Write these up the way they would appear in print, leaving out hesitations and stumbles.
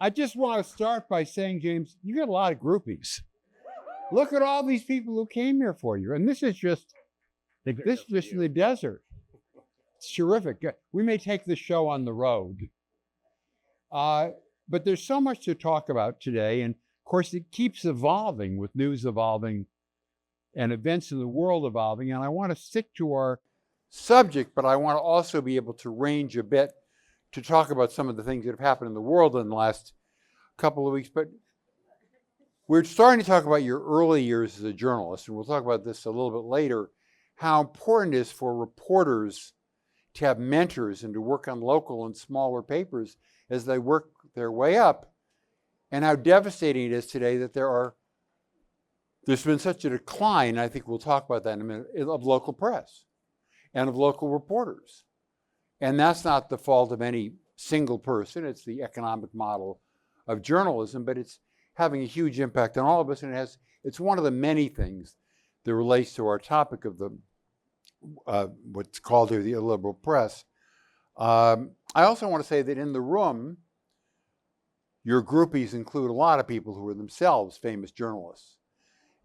I just want to start by saying, James, you got a lot of groupies. Look at all these people who came here for you. And this is just in the desert. It's terrific. We may take the show on the road. But there's so much to talk about today. And of course, it keeps evolving with news evolving and events in the world evolving. And I want to stick to our subject, but I want to also be able to range a bit to talk about some of the things that have happened in the world in the last couple of weeks. But we're starting to talk about your early years as a journalist, and we'll talk about this a little bit later, how important it is for reporters to have mentors and to work on local and smaller papers as they work their way up, and how devastating it is today that there's been such a decline, I think we'll talk about that in a minute, of local press and of local reporters. And that's not the fault of any single person. It's the economic model of journalism, but it's having a huge impact on all of us, and it's one of the many things that relates to our topic of the what's called here the illiberal press. I also want to say that in the room, your groupies include a lot of people who are themselves famous journalists.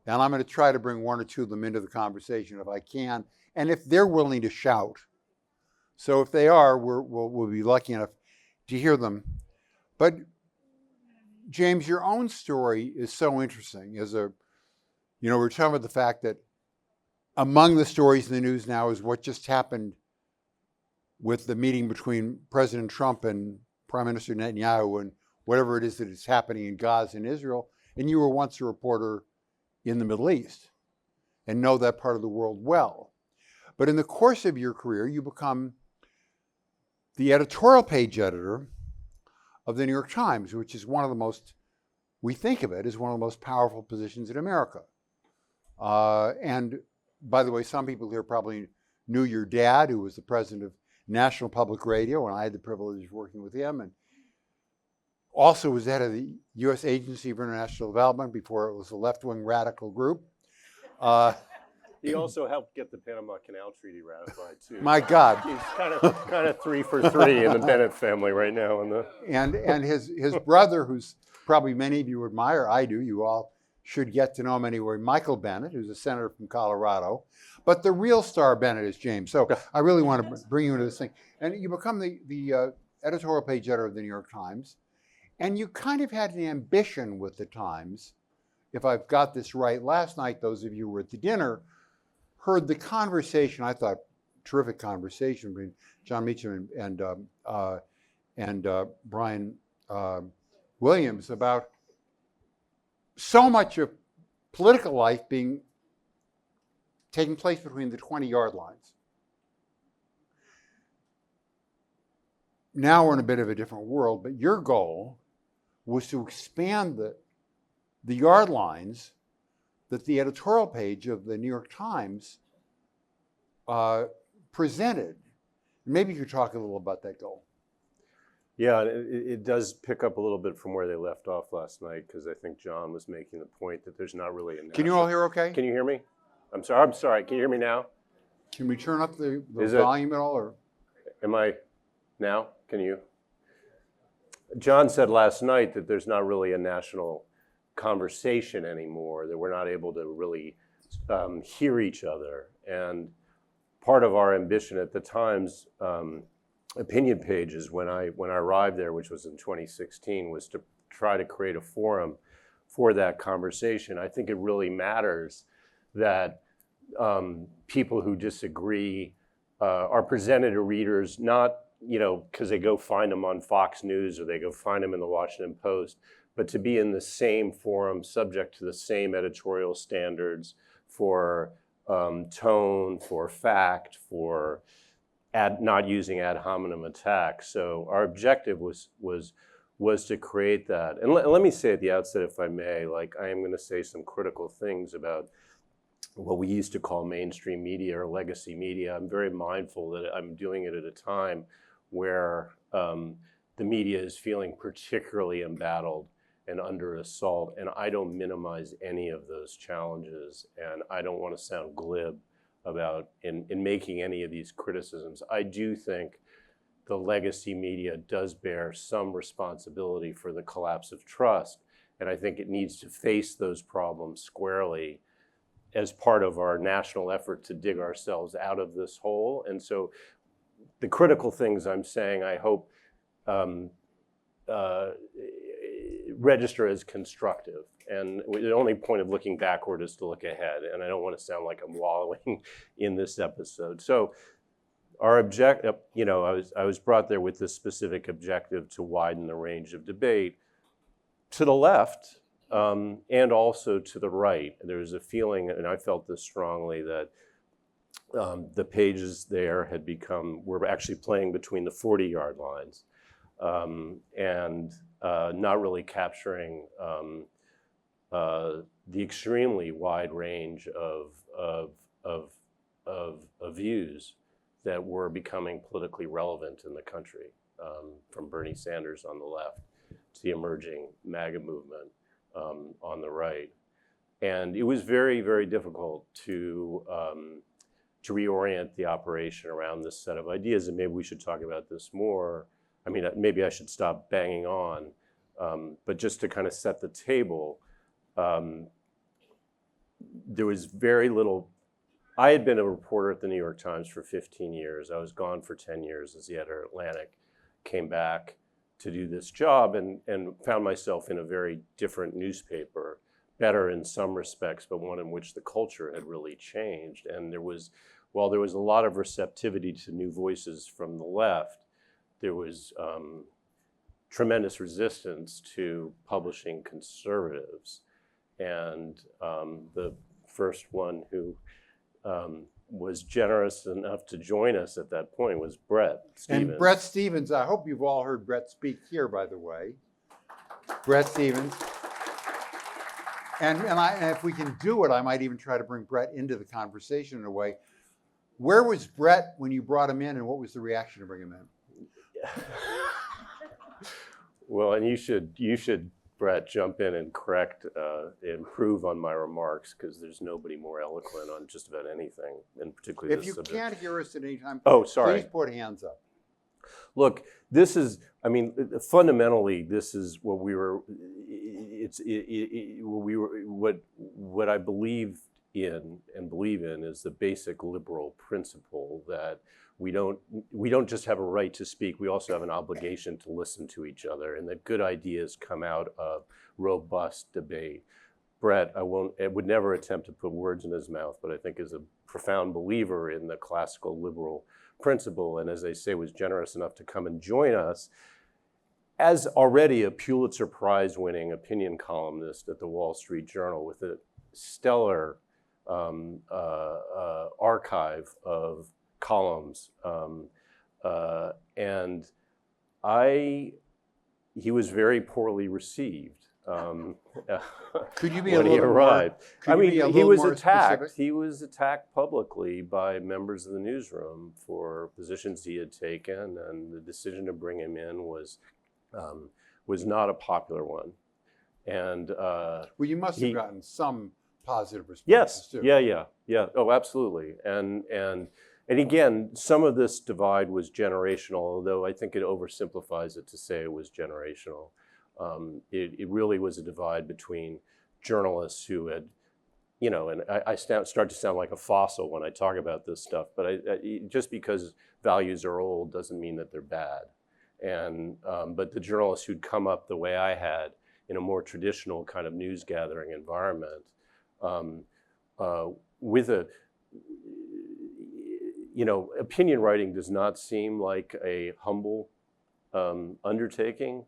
And I'm going to try to bring one or two of them into the conversation if I can, and if they're willing to shout. So if they are, we'll be lucky enough to hear them. But James, your own story is so interesting. We're talking about the fact that among the stories in the news now is what just happened with the meeting between President Trump and Prime Minister Netanyahu and whatever it is that is happening in Gaza and Israel. And you were once a reporter in the Middle East and know that part of the world well. But in the course of your career, you become the editorial page editor of the New York Times, which is one of the most, we think of it as one of the most powerful positions in America. And by the way, some people here probably knew your dad, who was the president of National Public Radio, and I had the privilege of working with him, and also was head of the U.S. Agency for International Development before it was a left-wing radical group. He also helped get the Panama Canal Treaty ratified too. My God, he's kind of 3 for 3 in the Bennet family right now. And his brother, who's probably many of you admire, I do. You all should get to know him anyway. Michael Bennet, who's a senator from Colorado, but the real star Bennet is James. So I really want to bring you into this thing, and you become the editorial page editor of the New York Times, and you kind of had an ambition with the Times. If I've got this right, last night, those of you who were at the dinner heard the conversation, I thought terrific conversation between John Meacham and Brian Williams about so much of political life taking place between the 20-yard lines. Now we're in a bit of a different world, but your goal was to expand the yard lines that the editorial page of the New York Times presented. Maybe you could talk a little about that goal. Yeah, it does pick up a little bit from where they left off last night, because I think John was making the point that there's not really a... Can you all hear okay? Can you hear me? I'm sorry. Can you hear me now? Can we turn up the volume at all? Or? Am I now? Can you? John said last night that there's not really a national conversation anymore, that we're not able to really hear each other. And part of our ambition at the Times opinion pages when I arrived there, which was in 2016, was to try to create a forum for that conversation. I think it really matters that people who disagree are presented to readers, not because they go find them on Fox News or they go find them in the Washington Post, but to be in the same forum, subject to the same editorial standards for tone, for fact, for not using ad hominem attacks. So our objective was to create that. And let me say at the outset, if I may, I am going to say some critical things about what we used to call mainstream media or legacy media. I'm very mindful that I'm doing it at a time where the media is feeling particularly embattled and under assault, and I don't minimize any of those challenges, and I don't want to sound glib about in making any of these criticisms. I do think the legacy media does bear some responsibility for the collapse of trust. And I think it needs to face those problems squarely as part of our national effort to dig ourselves out of this hole. And so the critical things I'm saying, I hope register as constructive. And the only point of looking backward is to look ahead. And I don't want to sound like I'm wallowing in this episode. So our objective, you know, I was brought there with this specific objective to widen the range of debate to the left and also to the right. There's a feeling, and I felt this strongly, that the pages there had were actually playing between the 40-yard lines and not really capturing the extremely wide range of views that were becoming politically relevant in the country, from Bernie Sanders on the left to the emerging MAGA movement on the right. And it was very, very difficult to reorient the operation around this set of ideas, and maybe we should talk about this more. I mean, maybe I should stop banging on, but just to kind of set the table, there was very little. I had been a reporter at the New York Times for 15 years. I was gone for 10 years as the editor at Atlantic, came back to do this job and found myself in a very different newspaper, better in some respects, but one in which the culture had really changed. And while there was a lot of receptivity to new voices from the left, there was tremendous resistance to publishing conservatives. And the first one who was generous enough to join us at that point was Bret Stephens. And Bret Stephens, I hope you've all heard Bret speak here, by the way. Bret Stephens. And if we can do it, I might even try to bring Bret into the conversation in a way. Where was Bret when you brought him in, and what was the reaction to bring him in? Well, and you should, Bret, jump in and correct, improve on my remarks, because there's nobody more eloquent on just about anything, and particularly this subject. If you can't hear us at any time, sorry. Please put hands up. Look, this is, I mean, fundamentally, this is what we were, what I believe in and believe in is the basic liberal principle that we don't just have a right to speak, we also have an obligation to listen to each other, and that good ideas come out of robust debate. Bret, I would never attempt to put words in his mouth, but I think is a profound believer in the classical liberal principle, and as they say, was generous enough to come and join us as already a Pulitzer Prize winning opinion columnist at the Wall Street Journal with a stellar archive of columns, and he was very poorly received Could you be when he arrived. I mean, he was attacked. Specific? He was attacked publicly by members of the newsroom for positions he had taken, and the decision to bring him in was not a popular one. And well, you must have gotten some positive responses yes, too. yeah. Oh, absolutely. And again, some of this divide was generational, although I think it oversimplifies it to say it was generational. It really was a divide between journalists who had, you know, and I start to sound like a fossil when I talk about this stuff, but just because values are old doesn't mean that they're bad. And but the journalists who'd come up the way I had in a more traditional kind of news gathering environment, with a, you know, opinion writing does not seem like a humble undertaking,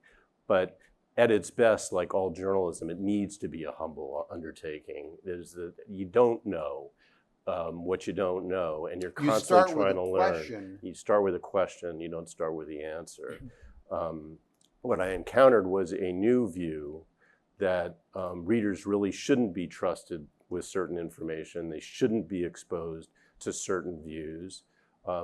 but at its best, like all journalism, it needs to be a humble undertaking. You don't know what you don't know, and you're constantly trying to learn. You start with a question, you don't start with the answer. What I encountered was a new view that readers really shouldn't be trusted with certain information. They shouldn't be exposed to certain views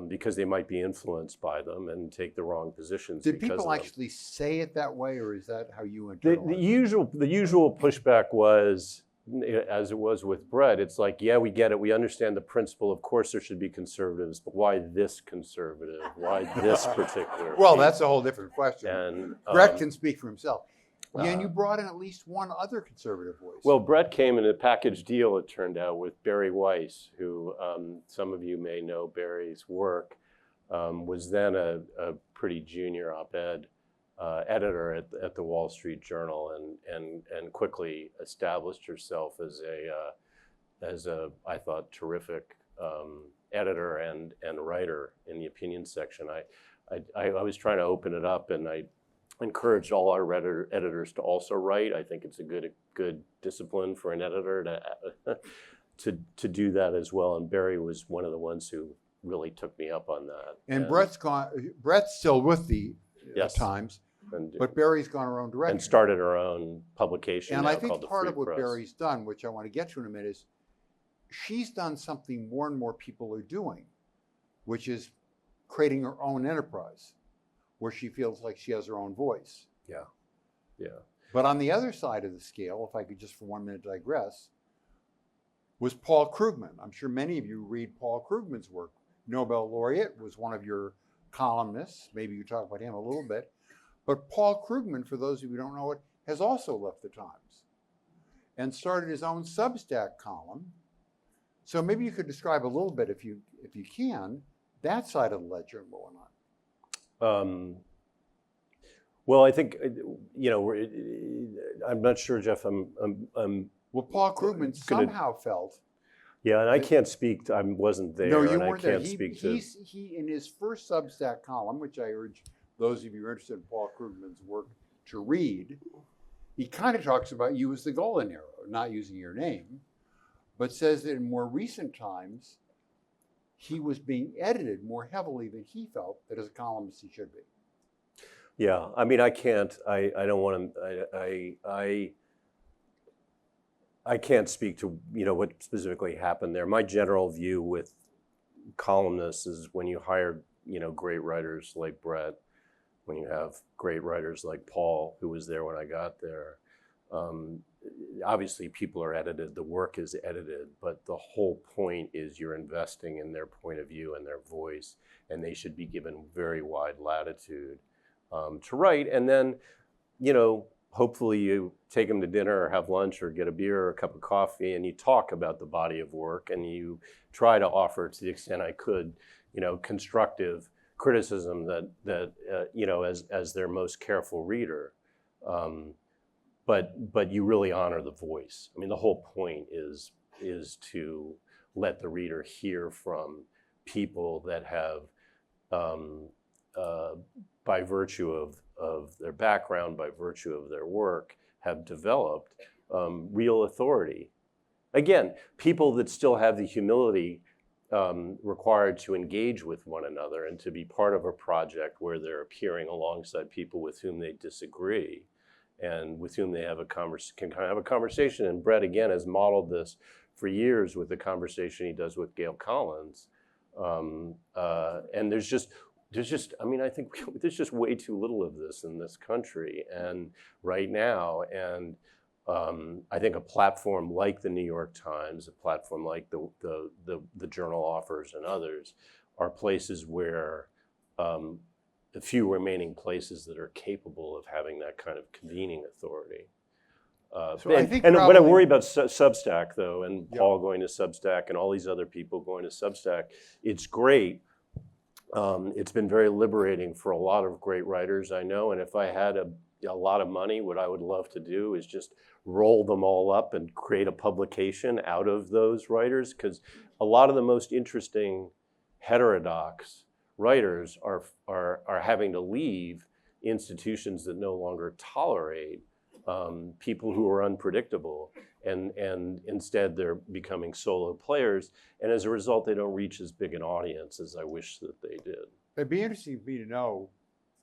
because they might be influenced by them and take the wrong positions. Did people actually say it that way, or is that how you internalize it? The usual pushback was, as it was with Brett, it's like, yeah, we get it. We understand the principle. Of course, there should be conservatives, but why this conservative? Why this particular? Well, piece? that's a whole different question. And Brett can speak for himself. Yeah, and you brought in at least one other conservative voice. Well, Brett came in a package deal, it turned out, with Barry Weiss, who some of you may know Barry's work, was then a pretty junior op-ed editor at the Wall Street Journal, and quickly established herself as a I thought terrific editor and writer in the opinion section. I was trying to open it up, and I encouraged all our editors to also write. I think it's a good discipline for an editor to do that as well. And Barry was one of the ones who really took me up on that. And Brett's still with the Yes. Times, And, but Barry's gone her own direction. and started her own publication. And now I think called the part Free of what Press. Barry's done, which I want to get to in a minute, is she's done something more and more people are doing, which is creating her own enterprise, where she feels like she has her own voice. Yeah. But on the other side of the scale, if I could just for 1 minute digress, was Paul Krugman. I'm sure many of you read Paul Krugman's work. Nobel laureate, was one of your columnists. Maybe you talk about him a little bit. But Paul Krugman, for those of you who don't know it, has also left the Times and started his own Substack column. So maybe you could describe a little bit, if you can, that side of the ledger and what went on. Well, I think I'm not sure, Jeff. Well, Paul Krugman somehow felt. Yeah, and I can't speak. I wasn't there. No, you and weren't I can't there. speak to. He in his first Substack column, which I urge those of you who are interested in Paul Krugman's work to read, he kind of talks about you as the golden arrow, not using your name, but says that in more recent times, he was being edited more heavily than he felt that as a columnist he should be. Yeah, I mean, I can't. I don't want to. I can't speak to what specifically happened there. My general view with columnists is when you hire great writers like Brett, when you have great writers like Paul, who was there when I got there. Obviously, people are edited. The work is edited, but the whole point is you're investing in their point of view and their voice, and they should be given very wide latitude to write. And then, hopefully you take them to dinner or have lunch or get a beer or a cup of coffee, and you talk about the body of work, and you try to offer, to the extent I could, constructive criticism that as their most careful reader. But you really honor the voice. I mean, the whole point is to let the reader hear from people that have, by virtue of their background, by virtue of their work, have developed real authority. Again, people that still have the humility required to engage with one another and to be part of a project where they're appearing alongside people with whom they disagree and with whom they have can kind of have a conversation. And Brett, again, has modeled this for years with the conversation he does with Gail Collins. And there's just, I mean, I think there's just way too little of this in this country and right now. And I think a platform like the New York Times, a platform like the Journal offers and others are places where the few remaining places that are capable of having that kind of convening authority. When I worry about Substack, though, and Paul going to Substack and all these other people going to Substack, it's great. It's been very liberating for a lot of great writers I know, and if I had a lot of money, what I would love to do is just roll them all up and create a publication out of those writers, because a lot of the most interesting heterodox writers are having to leave institutions that no longer tolerate people who are unpredictable, and instead they're becoming solo players, and as a result they don't reach as big an audience as I wish that they did. It'd be interesting for me to know,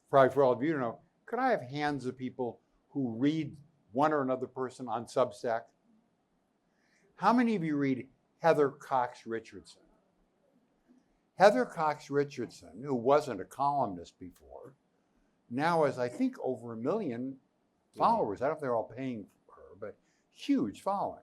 probably for all of you to know, could I have hands of people who read one or another person on Substack? How many of you read Heather Cox Richardson? Heather Cox Richardson, who wasn't a columnist before, now has, I think, over 1 million followers. I don't know if they're all paying for her, but huge following.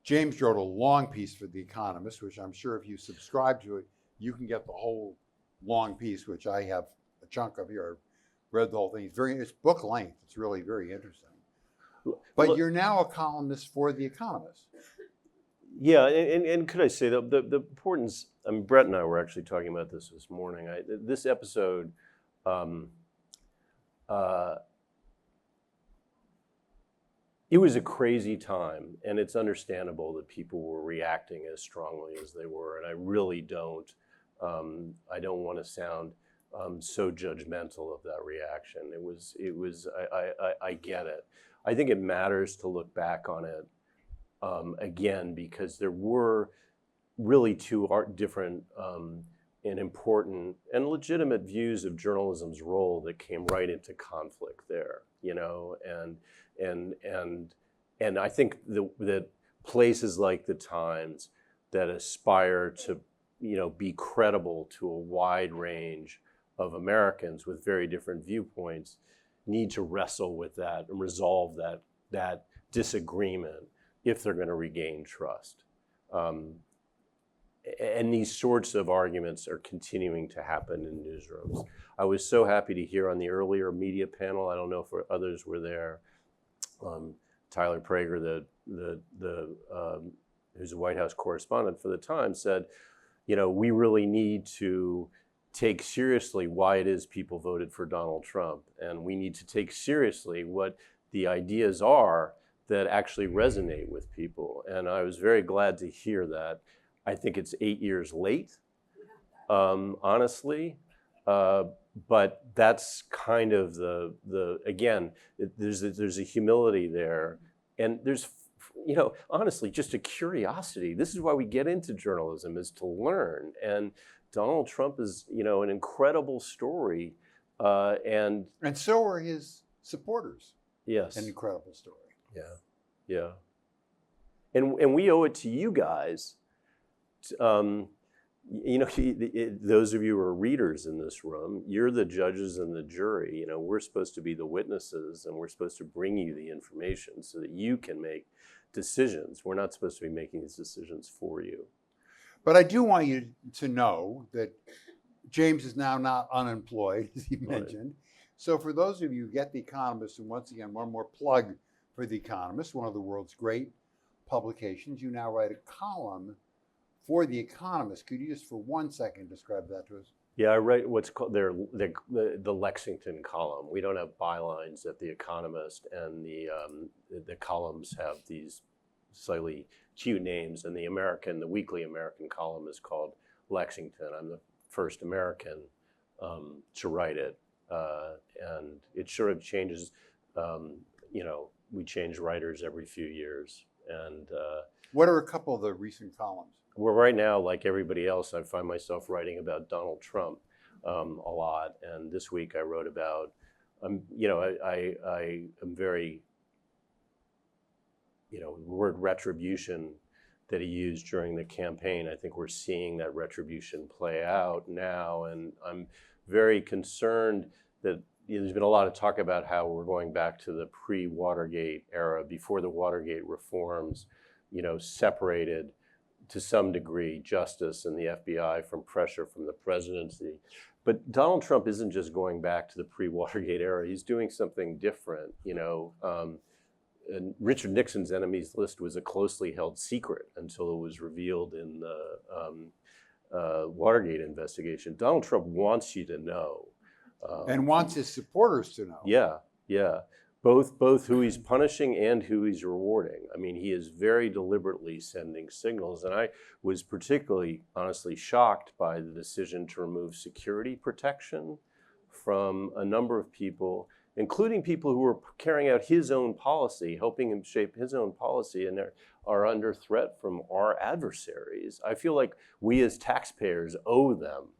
James wrote a long piece for The Economist, which I'm sure if you subscribe to it, you can get the whole long piece, which I have a chunk of here. I've read the whole thing. It's book length. It's really very interesting. But Look, you're now a columnist for The Economist. yeah, and could I say the importance? I mean, Brett and I were actually talking about this morning. This episode, it was a crazy time, and it's understandable that people were reacting as strongly as they were. And I really don't. I don't want to sound so judgmental of that reaction. It was. I get it. I think it matters to look back on it again, because there were really two different and important and legitimate views of journalism's role that came right into conflict there, you know, and I think that places like the Times that aspire to, you know, be credible to a wide range of Americans with very different viewpoints need to wrestle with that and resolve that disagreement if they're going to regain trust. And these sorts of arguments are continuing to happen in newsrooms. I was so happy to hear on the earlier media panel, I don't know if others were there, Tyler Prager, who's a White House correspondent for the Times, said, you know, we really need to take seriously why it is people voted for Donald Trump. And we need to take seriously what the ideas are that actually resonate with people. And I was very glad to hear that. I think it's 8 years late, honestly. But that's kind of again, there's a humility there. And there's, you know, honestly, just a curiosity. This is why we get into journalism, is to learn. And Donald Trump is, you know, an incredible story. And so are his supporters. Yes. An incredible story. Yeah, yeah. And we owe it to you guys. You know, those of you who are readers in this room, you're the judges and the jury. You know, we're supposed to be the witnesses, and we're supposed to bring you the information so that you can make decisions. We're not supposed to be making these decisions for you. But I do want you to know that James is now not unemployed, as he mentioned. Right. So for those of you who get The Economist, and once again, one more plug for The Economist, one of the world's great publications, you now write a column for The Economist. Could you just for 1 second describe that to us? Yeah, I write what's called the Lexington column. We don't have bylines at The Economist, and the columns have these slightly cute names. And the weekly American column is called Lexington. I'm the first American to write it, and it sort of changes. You know, we change writers every few years. And what are a couple of the recent columns? Well, right now, like everybody else, I find myself writing about Donald Trump a lot. And this week I wrote about, you know, I am very, you know, the word retribution that he used during the campaign. I think we're seeing that retribution play out now. And I'm very concerned that, you know, there's been a lot of talk about how we're going back to the pre-Watergate era, before the Watergate reforms, you know, separated to some degree justice and the FBI from pressure from the presidency. But Donald Trump isn't just going back to the pre-Watergate era. He's doing something different, you know. And Richard Nixon's enemies list was a closely held secret until it was revealed in the Watergate investigation. Donald Trump wants you to know. And wants his supporters to know. Yeah, yeah. Both who he's punishing and who he's rewarding. I mean, he is very deliberately sending signals. And I was particularly, honestly, shocked by the decision to remove security protection from a number of people, including people who were carrying out his own policy, helping him shape his own policy, and are under threat from our adversaries. I feel like we as taxpayers owe them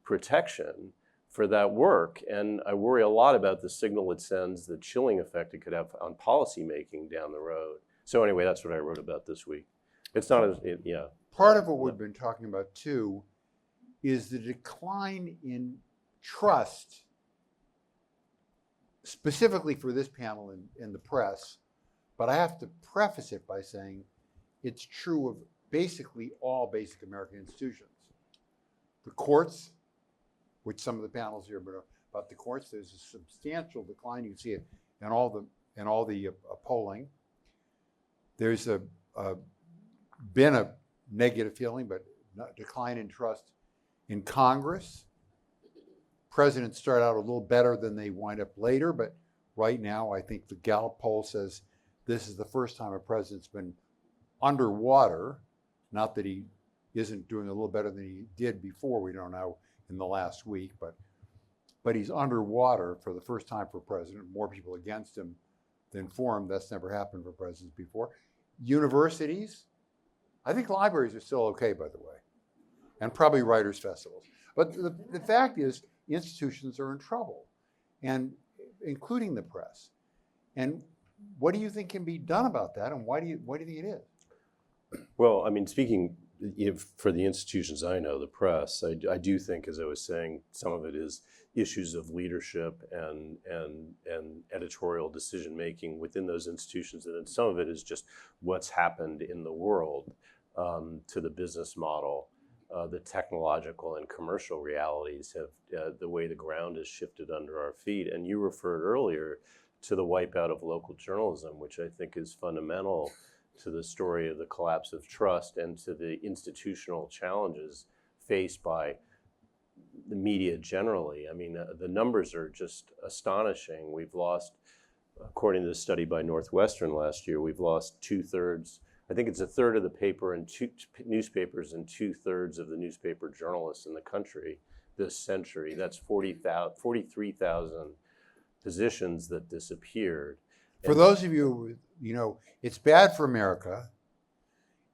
protection for that work. And I worry a lot about the signal it sends, the chilling effect it could have on policymaking down the road. So anyway, that's what I wrote about this week. It's not as, yeah. Part of what we've been talking about too is the decline in trust, specifically for this panel in the press. But I have to preface it by saying it's true of basically all basic American institutions. The courts, which some of the panels here about the courts, there's a substantial decline. You can see it in all the polling. There's been a negative feeling, but not decline in trust in Congress. Presidents start out a little better than they wind up later, but right now I think the Gallup poll says this is the first time a president's been underwater. Not that he isn't doing a little better than he did before, we don't know, in the last week, but he's underwater for the first time for president. More people against him than for him. That's never happened for presidents before. Universities, I think libraries are still okay, by the way, and probably writers' festivals. But the fact is, institutions are in trouble, and including the press. And what do you think can be done about that, and why do you think it is? Well, I mean, speaking for the institutions I know, the press, I do think, as I was saying, some of it is issues of leadership and editorial decision making within those institutions, and then some of it is just what's happened in the world to the business model. The technological and commercial realities have the way the ground has shifted under our feet. And you referred earlier to the wipeout of local journalism, which I think is fundamental to the story of the collapse of trust and to the institutional challenges faced by the media generally. I mean, the numbers are just astonishing. We've lost, according to the study by Northwestern last year, we've lost 2/3. I think it's a third of the paper and newspapers and 2/3 of the newspaper journalists in the country this century. That's 43,000 positions that disappeared. For those of you, it's bad for America.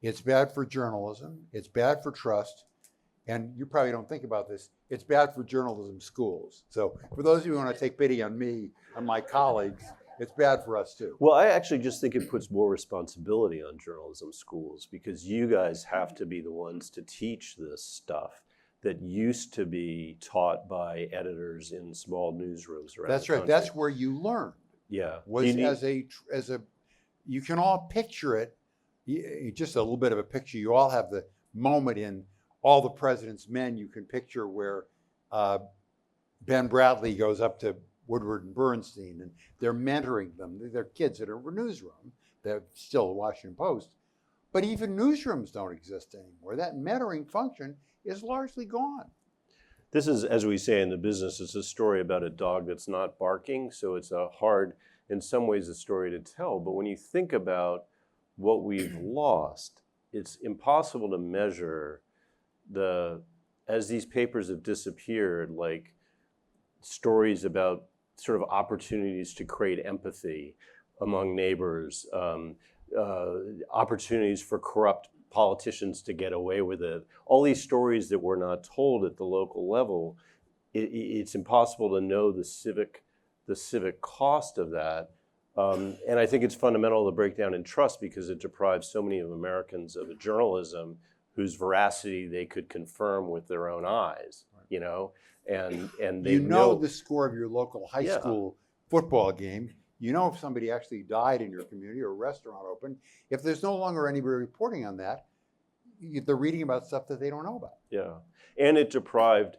It's bad for journalism. It's bad for trust. And you probably don't think about this. It's bad for journalism schools. So for those of you who want to take pity on me and my colleagues, it's bad for us too. Well, I actually just think it puts more responsibility on journalism schools, because you guys have to be the ones to teach this stuff that used to be taught by editors in small newsrooms around That's the right. country. That's where you learn. Yeah. Was you can all picture it. Just a little bit of a picture. You all have the moment in All the President's Men. You can picture where Ben Bradley goes up to Woodward and Bernstein, and they're mentoring them. They're kids that are in a newsroom. They're still the Washington Post. But even newsrooms don't exist anymore. That mentoring function is largely gone. This is, as we say in the business, it's a story about a dog that's not barking. So it's a hard, in some ways, a story to tell. But when you think about what we've lost, it's impossible to measure as these papers have disappeared, like stories about sort of opportunities to create empathy among neighbors, opportunities for corrupt politicians to get away with it. All these stories that were not told at the local level, it's impossible to know the civic cost of that. And I think it's fundamental to break down in trust, because it deprives so many of Americans of a journalism whose veracity they could confirm with their own eyes, and they know the score of your local high school football game. You know if somebody actually died in your community or a restaurant opened. If there's no longer anybody reporting on that, they're reading about stuff that they don't know about. Yeah, and it deprived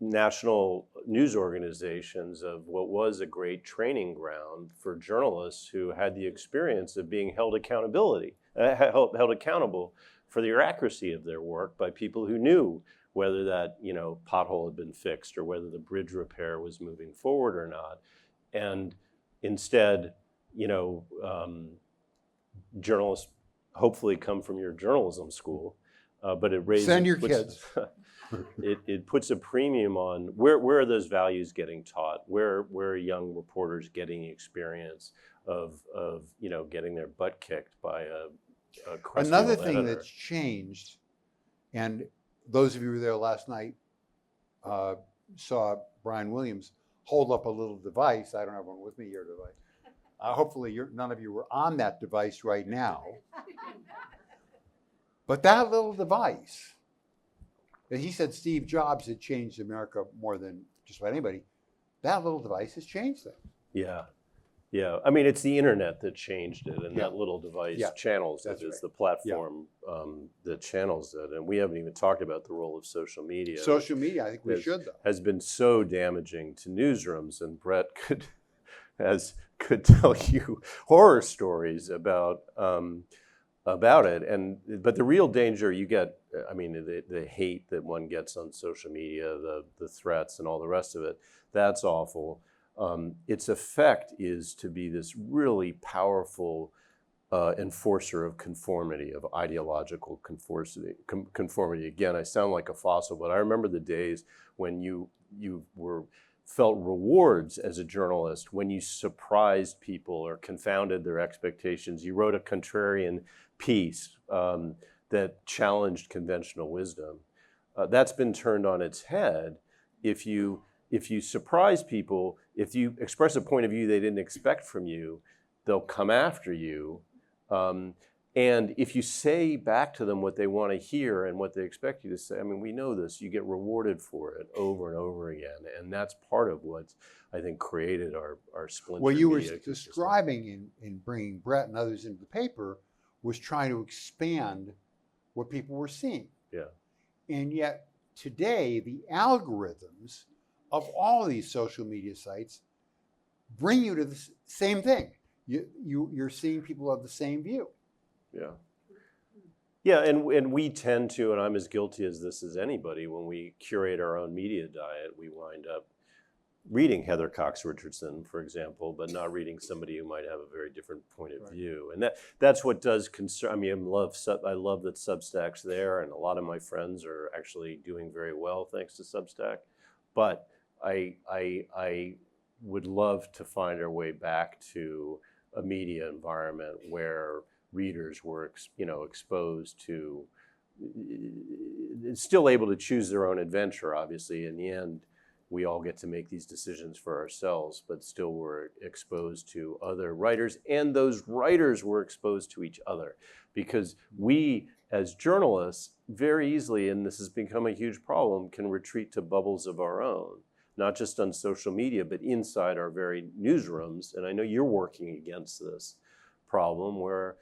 national news organizations of what was a great training ground for journalists who had the experience of being held accountable for the accuracy of their work by people who knew whether that pothole had been fixed or whether the bridge repair was moving forward or not. And instead, journalists hopefully come from your journalism school, but it raises— Send your kids. It puts a premium on where are those values getting taught? Where are young reporters getting the experience of getting their butt kicked by a crusty Another old thing editor. that's changed, and those of you who were there last night saw Brian Williams hold up a little device. I don't have one with me here today. Hopefully none of you were on that device right now. But that little device, and he said Steve Jobs had changed America more than just about anybody. That little device has changed things. Yeah. Yeah, I mean, it's the internet that changed it, and Yeah. that little device Yeah, channels it. that's It's right. the platform that channels it. And we haven't even talked about the role of social media. Social media, I think we should, though. Has been so damaging to newsrooms, and Brett could tell you horror stories about it. But the real danger you get, I mean, the hate that one gets on social media, the threats and all the rest of it, that's awful. Its effect is to be this really powerful enforcer of conformity, of ideological conformity. Again, I sound like a fossil, but I remember the days when you felt rewards as a journalist when you surprised people or confounded their expectations. You wrote a contrarian piece that challenged conventional wisdom. That's been turned on its head. If you surprise people, if you express a point of view they didn't expect from you, they'll come after you. And if you say back to them what they want to hear and what they expect you to say, I mean, we know this, you get rewarded for it over and over again. And that's part of what's, I think, created our splinter What you were media describing in bringing Brett and others into the paper was trying to expand what people were seeing. Yeah. And yet today, the algorithms of all of these social media sites bring you to the same thing. You're seeing people of the same view. Yeah. Yeah, and we tend to, and I'm as guilty as this as anybody, when we curate our own media diet, we wind up reading Heather Cox Richardson, for example, but not reading somebody who might have a very different point of view. And that's what does concern. I mean, I love that Substack's there, and a lot of my friends are actually doing very well thanks to Substack. But I would love to find our way back to a media environment where readers were, exposed to, still able to choose their own adventure. Obviously, in the end, we all get to make these decisions for ourselves, but still we're exposed to other writers, and those writers were exposed to each other, because we, as journalists, very easily, and this has become a huge problem, can retreat to bubbles of our own, not just on social media, but inside our very newsrooms. And I know you're working against this problem where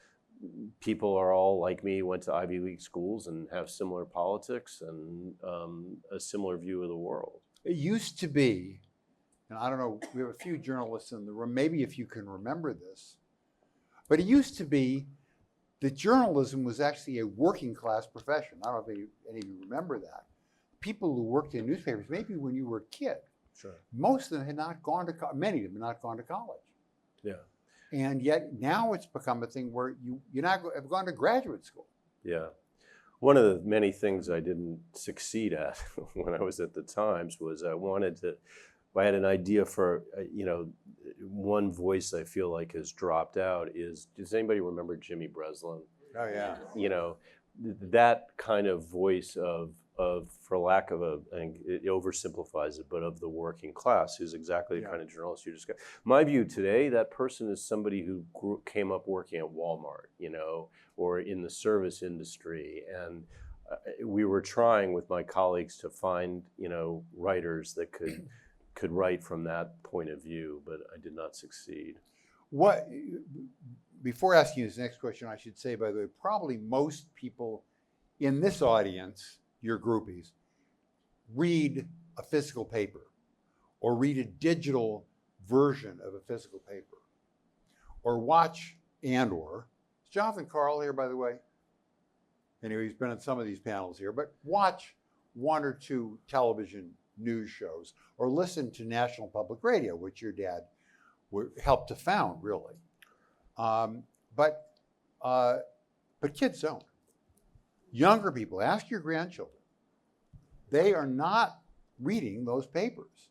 people are all like me, went to Ivy League schools and have similar politics and a similar view of the world. It used to be, and I don't know, we have a few journalists in the room, maybe if you can remember this, but it used to be that journalism was actually a working class profession. I don't know if any of you remember that. People who worked in newspapers, maybe when you were a kid, Sure. most of them had not gone to many of them had not gone to college. Yeah. And yet now it's become a thing where you not have gone to graduate school. Yeah. One of the many things I didn't succeed at when I was at the Times was I had an idea for, one voice I feel like has dropped out is, does anybody remember Jimmy Breslin? Oh, yeah. That kind of voice of for lack of I think it oversimplifies it, but of the working class, who's exactly the kind of journalist you just got. My view today, that person is somebody who came up working at Walmart, or in the service industry. And we were trying with my colleagues to find, writers that could write from that point of view, but I did not succeed. Before asking you this next question, I should say, by the way, probably most people in this audience, your groupies, read a physical paper or read a digital version of a physical paper or watch is Jonathan Carl here, by the way? Anyway, he's been on some of these panels here, but watch one or two television news shows or listen to National Public Radio, which your dad helped to found, really. But kids don't. Younger people, ask your grandchildren. They are not reading those papers.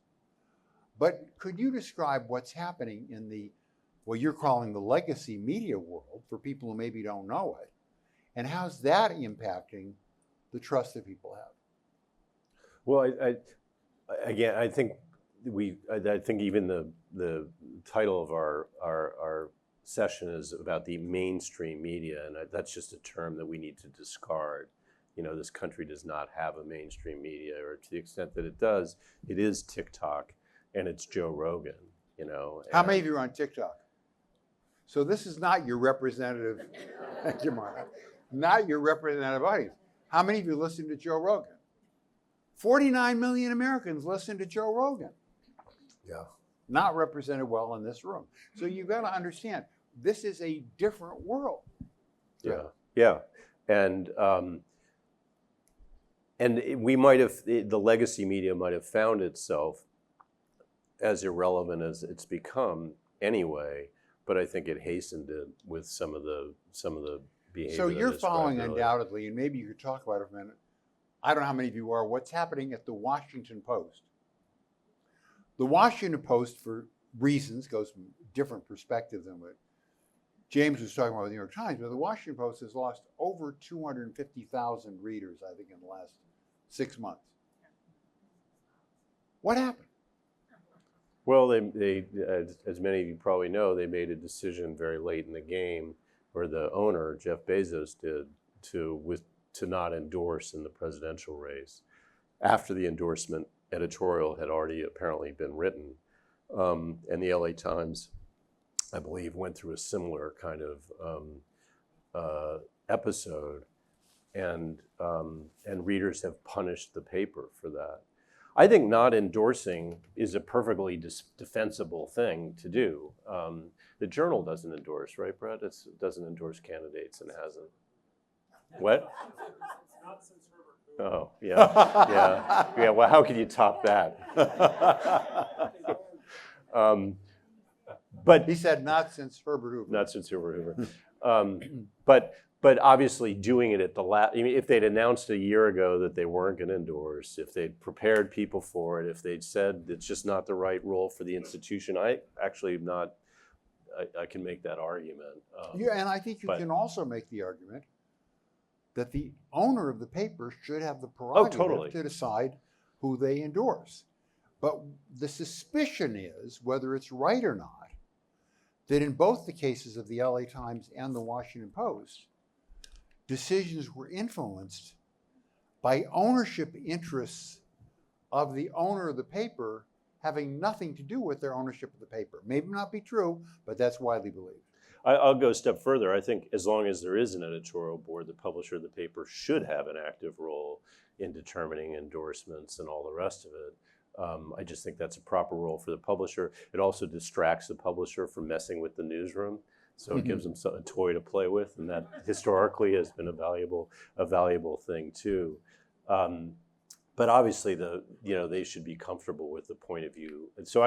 But could you describe what's happening in what you're calling the legacy media world for people who maybe don't know it? And how's that impacting the trust that people have? Well, I think even the title of our session is about the mainstream media, and that's just a term that we need to discard. This country does not have a mainstream media, or to the extent that it does, it is TikTok and it's Joe Rogan. How many of you are on TikTok? So this is not your representative, thank you, Martha, not your representative audience. How many of you listen to Joe Rogan? 49 million Americans listen to Joe Rogan. Yeah. Not represented well in this room. So you've got to understand, this is a different world. Yeah, yeah. And we might have, the legacy media might have found itself as irrelevant as it's become anyway, but I think it hastened it with some of the behavior. So you're that I following described earlier. undoubtedly, and maybe you could talk about it for a minute. I don't know how many of you are, what's happening at the Washington Post. The Washington Post, for reasons, goes from different perspectives than what James was talking about with the New York Times, but the Washington Post has lost over 250,000 readers, I think, in the last 6 months. What happened? Well, they as many of you probably know, they made a decision very late in the game, or the owner, Jeff Bezos, did, to not endorse in the presidential race after the endorsement editorial had already apparently been written. And the LA Times, I believe, went through a similar kind of episode, and readers have punished the paper for that. I think not endorsing is a perfectly defensible thing to do. The Journal doesn't endorse, right, Brett? It doesn't endorse candidates and hasn't. What? Not since Herbert. Oh, yeah, yeah. Well, how can you top that? But He said not since Herbert Hoover. not since Hoover. But obviously doing it at the last. I mean, if they'd announced a year ago that they weren't going to endorse, if they'd prepared people for it, if they'd said it's just not the right role for the institution, I can make that argument. Yeah, and I think you can also make the argument that the owner of the paper should have the prerogative to decide who they endorse. But the suspicion is, whether it's right or not, that in both the cases of the LA Times and the Washington Post, decisions were influenced by ownership interests of the owner of the paper having nothing to do with their ownership of the paper. Maybe not be true, but that's widely believed. I'll go a step further. I think as long as there is an editorial board, the publisher of the paper should have an active role in determining endorsements and all the rest of it. I just think that's a proper role for the publisher. It also distracts the publisher from messing with the newsroom, so it gives them a toy to play with, and that historically has been a valuable thing too. But obviously, they should be comfortable with the point of view. And so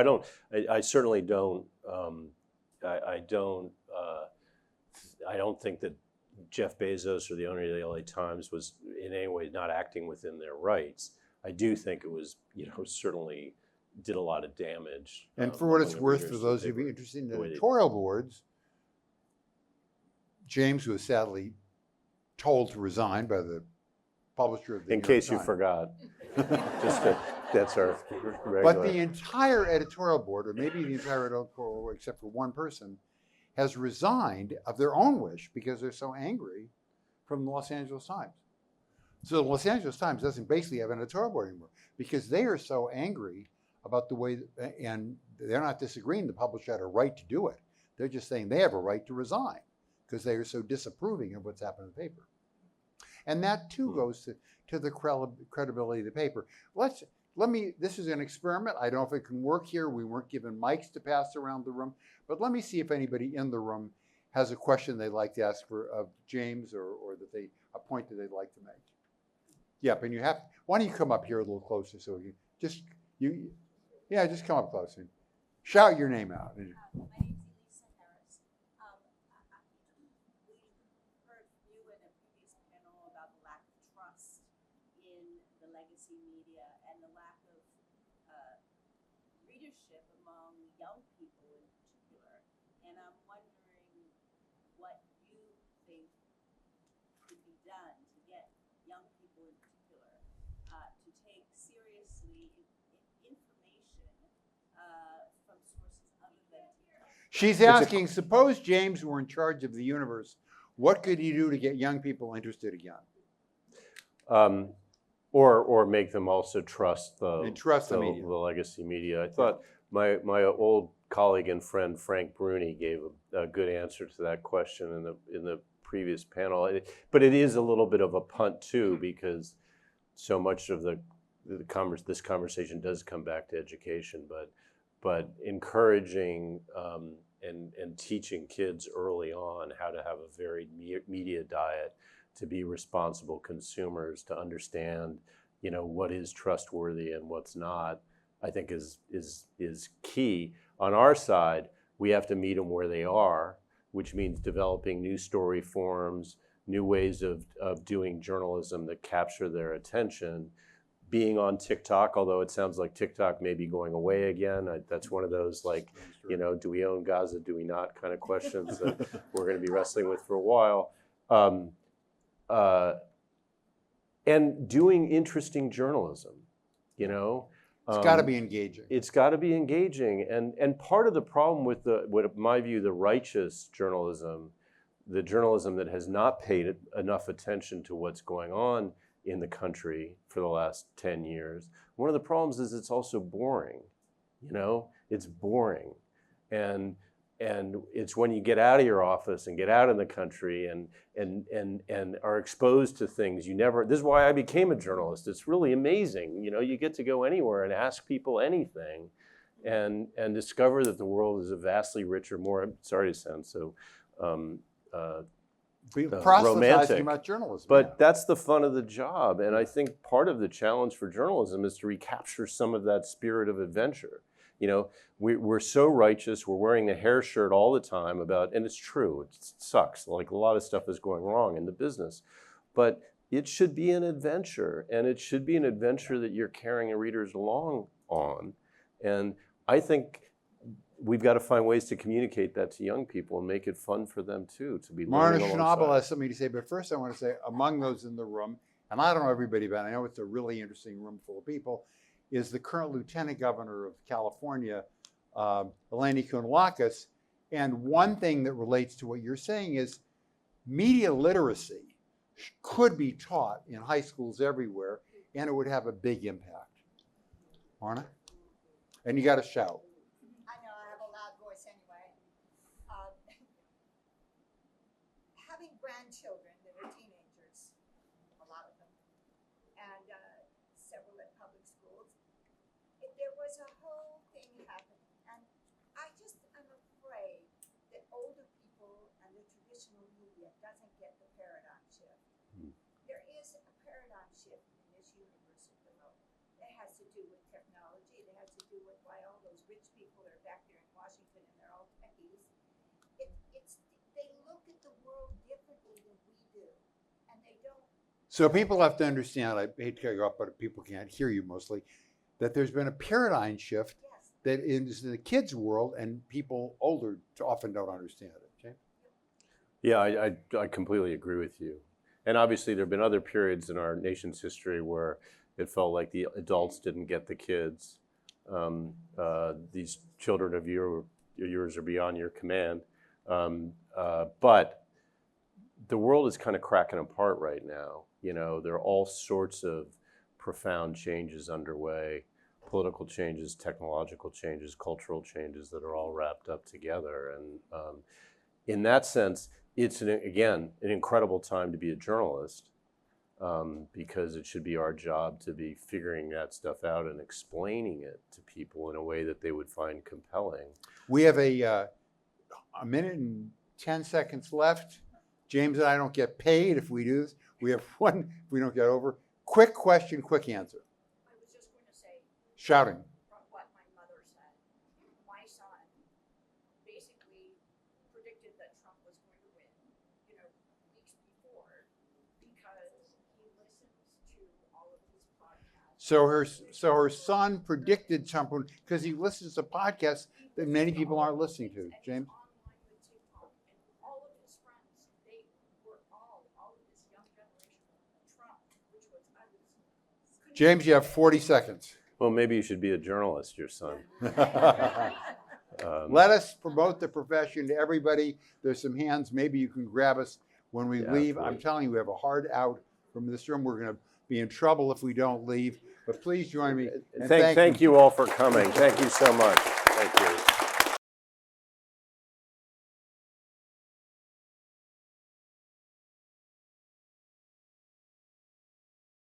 I certainly don't. I don't think that Jeff Bezos or the owner of the LA Times was in any way not acting within their rights. I do think it was, certainly did a lot of damage. And for what it's worth, for those of you interested in editorial boards, James was sadly told to resign by the publisher of the New York Times. In case you forgot, that's our regular. But the entire editorial board, or maybe the entire editorial board, except for one person, has resigned of their own wish because they're so angry from the Los Angeles Times. So the Los Angeles Times doesn't basically have an editorial board anymore because they are so angry about the way, and they're not disagreeing the publisher had a right to do it. They're just saying they have a right to resign because they are so disapproving of what's happened in the paper. And that too goes to the credibility of the paper. This is an experiment. I don't know if it can work here. We weren't given mics to pass around the room, but let me see if anybody in the room has a question they'd like to ask of James or a point that they'd like to make. Yep, and why don't you come up here a little closer so we can just come up closer and shout your name out. My name is Elisa Harris. We heard you in a previous panel about the lack of trust in the legacy media and the lack of readership among young people in particular. And I'm wondering what you think could be done to get young people in particular to take seriously information from sources other than She's asking, suppose James were in charge of the universe, what could he do to get young people interested again? Or make them also trust the media. legacy media. I thought my old colleague and friend Frank Bruni gave a good answer to that question in the previous panel. But it is a little bit of a punt too, because so much of this conversation does come back to education. But encouraging and teaching kids early on how to have a varied media diet, to be responsible consumers, to understand, what is trustworthy and what's not, I think is key. On our side, we have to meet them where they are, which means developing new story forms, new ways of doing journalism that capture their attention. Being on TikTok, although it sounds like TikTok may be going away again. That's one of those do we own Gaza, do we not kind of questions that we're going to be wrestling with for a while. And doing interesting journalism, It's got to be engaging. It's got to be engaging. And part of the problem with what in my view, the righteous journalism, the journalism that has not paid enough attention to what's going on in the country for the last 10 years, one of the problems is it's also boring. It's boring. And it's when you get out of your office and get out in the country and are exposed to things this is why I became a journalist. It's really amazing. You get to go anywhere and ask people anything and discover that the world is a vastly richer, more, sorry to sound so Proselytizing romantic about journalism. But that's the fun of the job. And I think part of the challenge for journalism is to recapture some of that spirit of adventure. We're so righteous. We're wearing the hair shirt all the time and it's true. It sucks. Like a lot of stuff is going wrong in the business. But it should be an adventure. And it should be an adventure that you're carrying your readers along on. And I think we've got to find ways to communicate that to young people and make it fun for them too, to be Marna learning Schnabel alongside. has something to say, but first I want to say, among those in the room, and I don't know everybody, but I know it's a really interesting room full of people, is the current Lieutenant Governor of California, Eleni Kounalakis. And one thing that relates to what you're saying is media literacy could be taught in high schools everywhere, and it would have a big impact. Marna? And you got to shout. I know I have a loud voice anyway. Having grandchildren that are teenagers, a lot of them, and several at public schools, there was a whole thing happening. And I just am afraid that older people and the traditional media doesn't get the paradigm shift. There is a paradigm shift in this universe at the moment. It has to do with technology. It has to do with why all those rich people that are back there in Washington and they're all techies. They look at the world differently than we do, and they don't. So people have to understand, I hate to cut you off, but people can't hear you mostly, that there's been a paradigm shift Yes. that is in the kids' world, and people older often don't understand it. James? Yeah, I completely agree with you. And obviously there have been other periods in our nation's history where it felt like the adults didn't get the kids. These children of yours are beyond your command. But the world is kind of cracking apart right now. There are all sorts of profound changes underway, political changes, technological changes, cultural changes that are all wrapped up together. And in that sense, it's, again, an incredible time to be a journalist, because it should be our job to be figuring that stuff out and explaining it to people in a way that they would find compelling. We have a minute and 10 seconds left. James and I don't get paid if we do this. We have one if we don't get over. Quick question, quick answer. I was just going to say, Shouting. from what my mother said, my son basically predicted that Trump was going to win, weeks before, because he listens to all of his podcasts. So her son predicted Trump because he listens to podcasts that many people aren't listening to. James? Online with TikTok, and all of his friends, they were all of this young generation of Trump, which was, James, you have 40 seconds. Well, maybe you should be a journalist, your son. Let us promote the profession to everybody. There's some hands. Maybe you can grab us when we leave. I'm telling you, we have a hard out from this room. We're going to be in trouble if we don't leave. But please join me. And Thank you all for coming. Thank you so much. Thank you.